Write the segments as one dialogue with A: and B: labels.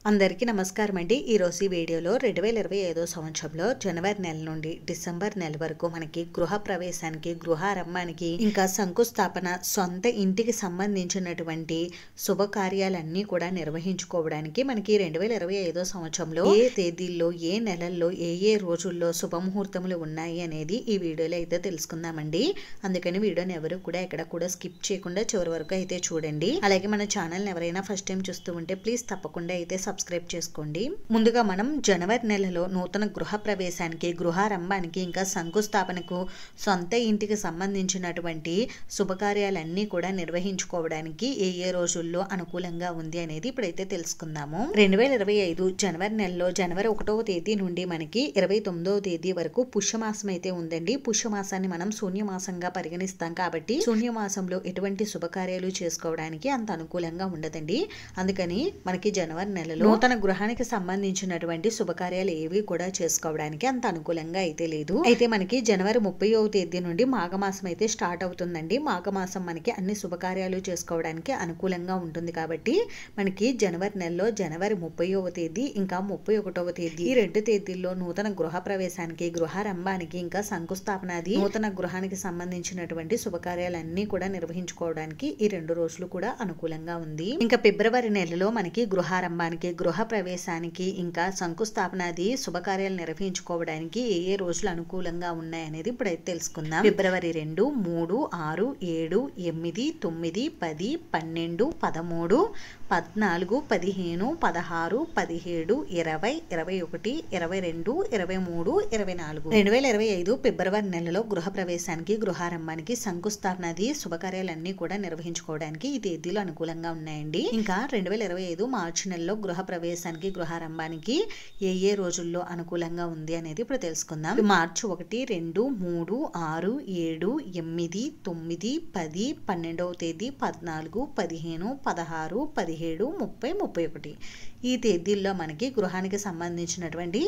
A: అందరికీ నమస్కారం అండి. ఈరోజు ఈ వీడియోలో 2025 సంవత్సరంలో జనవరి నెల నుండి డిసెంబర్ నెల వరకు మనకి గృహ ప్రవేశానికి, గృహారంభానికి, ఇంకా శంకుస్థాపన, సొంత ఇంటికి సంబంధించినటువంటి శుభకార్యాలన్నీ కూడా నిర్వహించుకోవడానికి మనకి 2025 సంవత్సరంలో ఏ తేదీల్లో, ఏ నెలల్లో, ఏ రోజుల్లో శుభముహూర్తములు ఉన్నాయి అనేది ఈ వీడియోలో అయితే తెలుసుకుందామండి. అందుకని వీడియోని ఎవరు కూడా ఎక్కడ కూడా స్కిప్ చేయకుండా చివరి వరకు అయితే చూడండి. అలాగే మన ఛానల్ని ఎవరైనా ఫస్ట్ టైం చూస్తూ ఉంటే ప్లీజ్ తప్పకుండా అయితే సబ్స్క్రైబ్ చేసుకోండి. ముందుగా మనం జనవరి నెలలో నూతన గృహ ప్రవేశానికి, గృహారంభానికి, ఇంకా శంకుస్థాపనకు, సొంత ఇంటికి సంబంధించినటువంటి శుభకార్యాలన్నీ కూడా నిర్వహించుకోవడానికి ఏ రోజుల్లో అనుకూలంగా ఉంది అనేది ఇప్పుడైతే తెలుసుకుందాము. 2025 జనవరి నెలలో జనవరి 1వ తేదీ నుండి మనకి 29వ తేదీ వరకు పుష్యమాసం అయితే ఉందండి. పుష్యమాసాన్ని మనం శూన్యమాసంగా పరిగణిస్తాం కాబట్టి శూన్యమాసంలో ఎటువంటి శుభకార్యాలు చేసుకోవడానికి అంత అనుకూలంగా ఉండదండి. అందుకని మనకి జనవరి నెలలో నూతన గృహానికి సంబంధించినటువంటి శుభకార్యాలు ఏవి కూడా చేసుకోవడానికి అంత అనుకూలంగా అయితే లేదు. అయితే మనకి జనవరి 30వ తేదీ నుండి మాఘమాసం అయితే స్టార్ట్ అవుతుందండి. మాఘమాసం మనకి అన్ని శుభకార్యాలు చేసుకోవడానికి అనుకూలంగా ఉంటుంది కాబట్టి మనకి జనవరి నెలలో జనవరి 30వ తేదీ ఇంకా 31వ తేదీ ఈ రెండు తేదీల్లో నూతన గృహ ప్రవేశానికి, గృహారంభానికి, ఇంకా శంకుస్థాపనాది, నూతన గృహానికి సంబంధించినటువంటి శుభకార్యాలన్నీ కూడా నిర్వహించుకోవడానికి ఈ రెండు రోజులు కూడా అనుకూలంగా ఉంది. ఇంకా ఫిబ్రవరి నెలలో మనకి గృహారంభానికి, గృహ ప్రవేశానికి, ఇంకా శంకుస్థాపనాది శుభకార్యాలు నిర్వహించుకోవడానికి ఏ రోజులు అనుకూలంగా ఉన్నాయనేది ఇప్పుడైతే తెలుసుకుందాం. ఫిబ్రవరి 2, 3, 6, 7, 8, 9, 10, 12, 13, 14, 15, 16, 17, 20, 21, 22, 23, 24. 2025 ఫిబ్రవరి నెలలో గృహ ప్రవేశానికి, గృహారంభానికి, శంకుస్థాపనాది శుభకార్యాలన్నీ కూడా నిర్వహించుకోవడానికి ఈ తేదీలు అనుకూలంగా ఉన్నాయండి. ఇంకా 2025 మార్చి నెలలో గృహ ప్రవేశానికి, గృహారంభానికి ఏ రోజుల్లో అనుకూలంగా ఉంది అనేది ఇప్పుడు తెలుసుకుందాం. మార్చి 1, 2, 3, 6, 7, 8, 9, 10, 12వ తేదీ, 14, 15, 16, 17, 30, 31 ఈ తేదీల్లో మనకి గృహానికి సంబంధించినటువంటి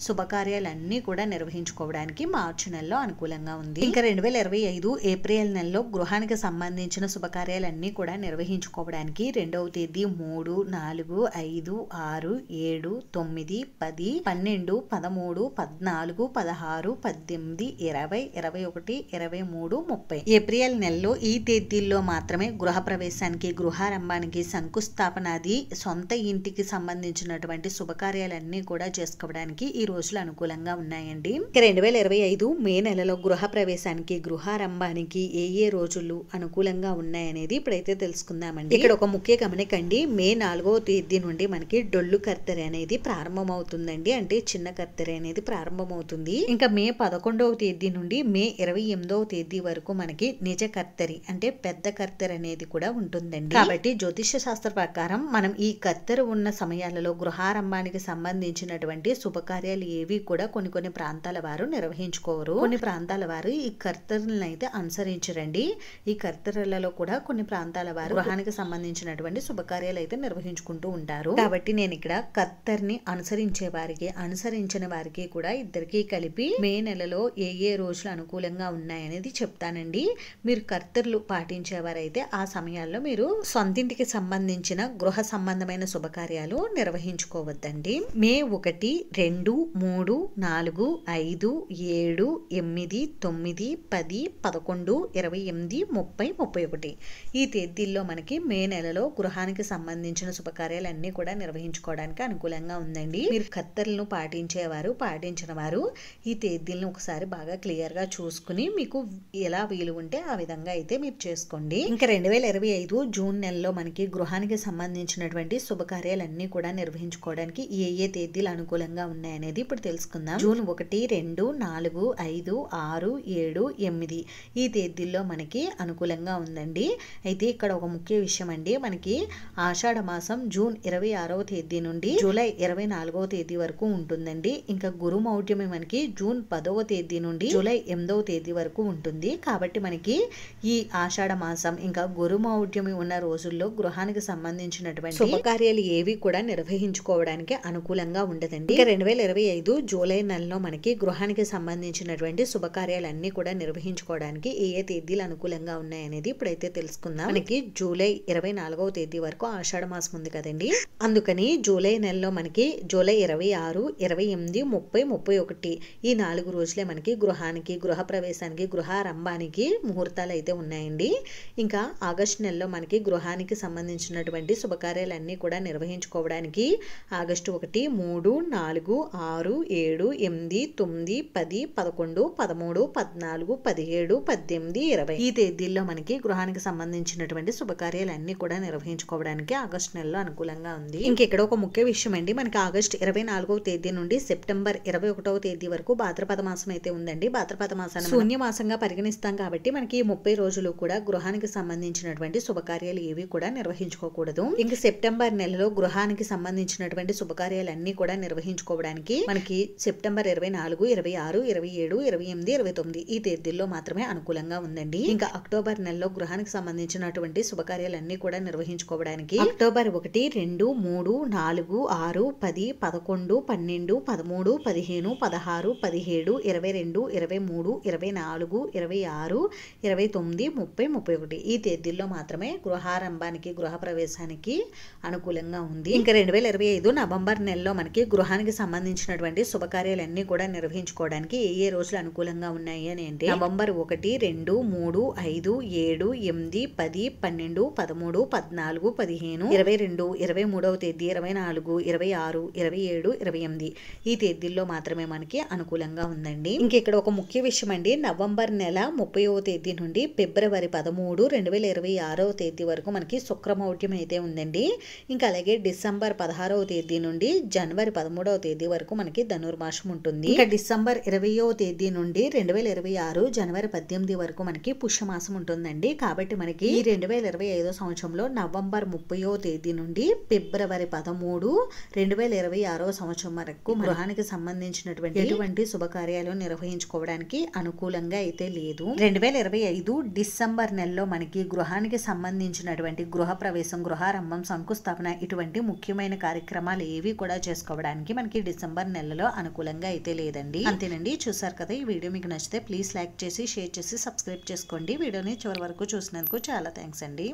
A: శుభకార్యాలన్నీ కూడా నిర్వహించుకోవడానికి మార్చి నెలలో అనుకూలంగా ఉంది. ఇంకా 2025 ఏప్రిల్ నెలలో గృహానికి సంబంధించిన శుభకార్యాలన్నీ కూడా నిర్వహించుకోవడానికి 2వ తేదీ, 3, 4, 5, 6, 7, 9, 10, 12, 13, 14, 16, 18, 20, 21, 23, 30 ఏప్రిల్ నెలలో ఈ తేదీల్లో మాత్రమే గృహ ప్రవేశానికి, గృహారంభానికి, శంకుస్థాపనాది, సొంత ఇంటికి సంబంధించినటువంటి శుభకార్యాలన్నీ కూడా చేసుకోవడానికి ఈ రోజులు అనుకూలంగా ఉన్నాయండి. 2025 మే నెలలో గృహ ప్రవేశానికి, గృహారంభానికి ఏ రోజులు అనుకూలంగా ఉన్నాయనేది ఇప్పుడైతే తెలుసుకుందామండి. ఇక్కడ ఒక ముఖ్య గమనికండి. మే 4వ తేదీ నుండి మనకి డొల్లు కర్తెర అనేది ప్రారంభమవుతుందండి. అంటే చిన్న కర్తెర అనేది ప్రారంభమవుతుంది. ఇంకా మే 11వ తేదీ నుండి మే 28వ తేదీ వరకు మనకి నిజ కర్తెరి అంటే పెద్ద కర్తెర అనేది కూడా ఉంటుందండి. కాబట్టి జ్యోతిష శాస్త్ర ప్రకారం మనం ఈ కర్తెర ఉన్న సమయాలలో గృహారంభానికి సంబంధించినటువంటి శుభకార్యాలు ఏవి కూడా కొన్ని ప్రాంతాల వారు నిర్వహించుకోరు. కొన్ని ప్రాంతాల వారు ఈ కర్తెరలను అయితే అనుసరించరండి. ఈ కర్తెరలలో కూడా కొన్ని ప్రాంతాల వారు గృహానికి సంబంధించినటువంటి శుభకార్యాలు అయితే నిర్వహించుకుంటూ ఉంటారు. కాబట్టి నేను ఇక్కడ కర్తెర్ని అనుసరించే వారికి, అనుసరించిన వారికి కూడా ఇద్దరికి కలిపి మే నెలలో ఏ రోజులు అనుకూలంగా ఉన్నాయనేది చెప్తానండి. మీరు కర్తెర్లు పాటించేవారైతే ఆ సమయాల్లో మీరు సొంతింటికి సంబంధించిన గృహ సంబంధమైన శుభకార్యాలు నిర్వహించుకోవద్దండి. మే 1, 2, 3, 4, 5, 7, 8, 9, 10, 11, 28, 30, 31 ఈ తేదీల్లో మనకి మే నెలలో గృహానికి సంబంధించిన శుభకార్యాలు అన్ని కూడా నిర్వహించుకోవడానికి అనుకూలంగా ఉందండి. మీరు కత్తెరలను పాటించేవారు, పాటించిన వారు ఈ తేదీలను ఒకసారి బాగా క్లియర్ గా చూసుకుని మీకు ఎలా వీలు ఉంటే ఆ విధంగా అయితే మీరు చేసుకోండి. ఇంకా 2025 జూన్ నెలలో మనకి గృహానికి సంబంధించినటువంటి శుభకార్యాలన్నీ కూడా నిర్వహించుకోవడానికి ఏ తేదీలు అనుకూలంగా ఉన్నాయనేది ఇప్పుడు తెలుసుకుందాం. జూన్ 1, 2, 4, 5, 6, 7, 8 ఈ తేదీల్లో మనకి అనుకూలంగా ఉందండి. అయితే ఇక్కడ ఒక ముఖ్య విషయం అండి. మనకి ఆషాఢ మాసం జూన్ 26వ తేదీ నుండి జూలై 24వ తేదీ వరకు ఉంటుందండి. ఇంకా గురుమౌఢ్యమి మనకి జూన్ 10వ తేదీ నుండి జూలై 8వ తేదీ వరకు ఉంటుంది. కాబట్టి మనకి ఈ ఆషాఢ మాసం ఇంకా గురుమౌఢ్యమి ఉన్న రోజుల్లో గృహానికి సంబంధించి సంబంధించినటువంటి శుభకార్యాలు ఏవి కూడా నిర్వహించుకోవడానికి అనుకూలంగా ఉండదండి. ఇక 2025 జూలై నెలలో మనకి గృహానికి సంబంధించినటువంటి శుభకార్యాలన్నీ కూడా నిర్వహించుకోవడానికి ఏ ఏ తేదీలు అనుకూలంగా ఉన్నాయనేది ఇప్పుడైతే తెలుసుకుందాం. మనకి జూలై 24వ తేదీ వరకు ఆషాఢ మాసం ఉంది కదండి. అందుకని జూలై నెలలో మనకి జూలై 26, 28, 30, 31 ఈ 4 రోజులే మనకి గృహానికి, గృహ ప్రవేశానికి, గృహారంభానికి ముహూర్తాలు అయితే ఉన్నాయండి. ఇంకా ఆగస్టు నెలలో మనకి గృహానికి సంబంధించినటువంటి శుభకార్యాలన్నీ కూడా నిర్వహించుకోవడానికి ఆగస్టు 1, 3, 4, 6, 7, 8, 9, 10, 11, 13, 14, 17, 18, 20 ఈ తేదీల్లో మనకి గృహానికి సంబంధించినటువంటి శుభకార్యాలన్నీ కూడా నిర్వహించుకోవడానికి ఆగస్టు నెలలో అనుకూలంగా ఉంది. ఇంకెక్కడ ఒక ముఖ్య విషయం అండి, మనకి ఆగస్టు 24వ తేదీ నుండి సెప్టెంబర్ 21వ తేదీ వరకు భాద్రపద మాసం అయితే ఉందండి. భాద్రపద మాసాన్ని శూన్య మాసంగా పరిగణిస్తాం కాబట్టి మనకి 30 రోజులు కూడా గృహానికి సంబంధించినటువంటి శుభకార్యాలు ఏవి కూడా నిర్వహించుకోకూడదు. ఇంక సెప్టెంబర్ నెలలో గృహానికి సంబంధించినటువంటి శుభకార్యాలన్నీ కూడా నిర్వహించుకోవడానికి మనకి సెప్టెంబర్ 24, 26, 27, 28, 29 ఈ తేదీల్లో మాత్రమే అనుకూలంగా ఉందండి. ఇంకా అక్టోబర్ నెలలో గృహానికి సంబంధించినటువంటి శుభకార్యాలన్నీ కూడా నిర్వహించుకోవడానికి అక్టోబర్ 1, 2, 3, 4, 6, 10, 11, 12, 13, 15, 16, 17, 22, 23, 24, 26, 29, 30, 31 ఈ తేదీల్లో మాత్రమే గృహారంభానికి, గృహ ప్రవేశానికి అనుకూలంగా ఉంది. ఇంకా 2025 నవంబర్ నెలలో మనకి గృహానికి సంబంధించినటువంటి శుభకార్యాలన్నీ కూడా నిర్వహించుకోవడానికి ఏ రోజులు అనుకూలంగా ఉన్నాయి అని అంటే నవంబర్ 1, 2, 3, 5, 7, 8, 10, 12, 13, 14, 15, 22, 23వ తేదీ, 24, 26, 27, 28 ఈ తేదీల్లో మాత్రమే మనకి అనుకూలంగా ఉందండి. ఇంకెక్కడ ఒక ముఖ్య విషయం అండి, నవంబర్ నెల 30వ తేదీ నుండి ఫిబ్రవరి 13, 2026వ తేదీ వరకు మనకి శుక్రమౌఢ్యం అయితే ఉందండి. ఇంకా అలాగే డిసెంబర్ 16వ తేదీ నుండి జనవరి 13వ తేదీ వరకు మనకి ధనుర్మాసం ఉంటుంది. ఇంకా డిసెంబర్ 20వ తేదీ నుండి 2026 జనవరి 18 వరకు మనకి పుష్యమాసం ఉంటుందండి. కాబట్టి మనకి ఈ 2025 సంవత్సరంలో నవంబర్ 30వ తేదీ నుండి ఫిబ్రవరి 13, 2026 సంవత్సరం వరకు గృహానికి సంబంధించినటువంటి ఎటువంటి శుభకార్యాలు నిర్వహించుకోవడానికి అనుకూలంగా అయితే లేదు. 2025 డిసెంబర్ నెలలో మనకి గృహానికి సంబంధించినటువంటి గృహ ప్రవేశం, గృహారంభం, శంకుస్థాపన ఇటువంటి ముఖ్యమైన కార్యక్రమాలు ఏవి కూడా చేసుకోవడానికి మనకి డిసెంబర్ నెలలో అనుకూలంగా అయితే లేదండి. అంతేనండి, చూసారు కదా. ఈ వీడియో మీకు నచ్చితే ప్లీజ్ లైక్ చేసి, షేర్ చేసి, సబ్స్క్రైబ్ చేసుకోండి. వీడియోని చివరి వరకు చూసినందుకు చాలా థ్యాంక్స్ అండి.